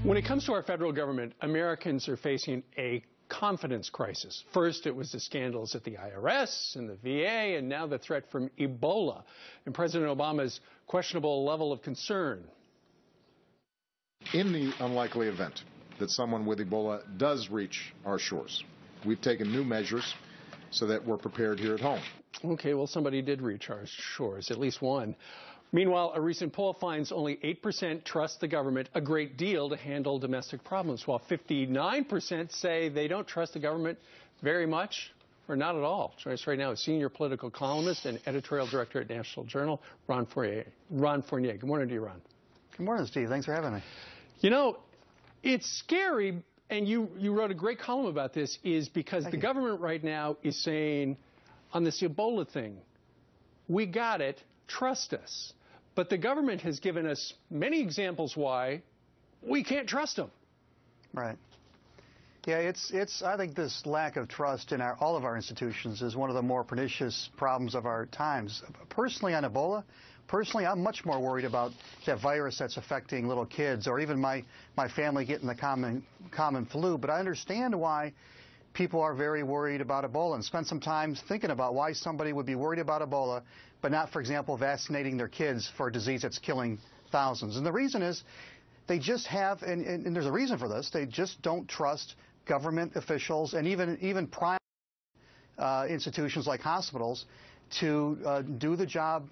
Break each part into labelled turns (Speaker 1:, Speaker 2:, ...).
Speaker 1: When it comes to our federal government, Americans are facing a confidence crisis. First, it was the scandals at the IRS and the VA, and now the threat from Ebola and President Obama's questionable level of concern.
Speaker 2: In the unlikely event that someone with Ebola does reach our shores, we've taken new measures so that we're prepared here at home.
Speaker 1: Okay, well, somebody did reach our shores, at least one. Meanwhile, a recent poll finds only 8% trust the government a great deal to handle domestic problems, while 59% say they don't trust the government very much or not at all. Joining us right now is senior political columnist and editorial director at National Journal, Ron Fournier. Good morning to you, Ron.
Speaker 3: Good morning, Steve. Thanks for having me.
Speaker 1: You know, it's scary, and you wrote a great column about this, is because the government right now is saying on this Ebola thing, we got it, trust us. But the government has given us many examples why we can't trust them.
Speaker 3: Right. Yeah, I think this lack of trust in all of our institutions is one of the more pernicious problems of our times. Personally, on Ebola, I'm much more worried about that virus that's affecting little kids, or even my family getting the common flu. But I understand why people are very worried about Ebola, and spend some time thinking about why somebody would be worried about Ebola, but not, for example, vaccinating their kids for a disease that's killing thousands. And the reason is they just have, and there's a reason for this, they just don't trust government officials and even private institutions like hospitals to do the job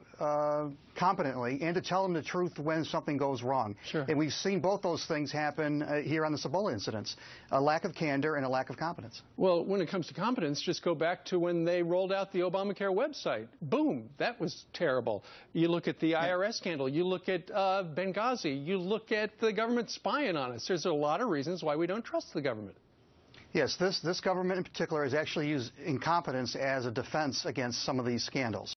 Speaker 3: competently and to tell them the truth when something goes wrong.
Speaker 1: Sure.
Speaker 3: And we've seen both those things happen here on the Ebola incidents, a lack of candor and a lack of competence.
Speaker 1: Well, when it comes to competence, just go back to when they rolled out the Obamacare website. Boom, that was terrible. You look at the IRS scandal, you look at Benghazi, you look at the government spying on us. There's a lot of reasons why we don't trust the government.
Speaker 3: Yes, this government in particular has actually used incompetence as a defense against some of these scandals.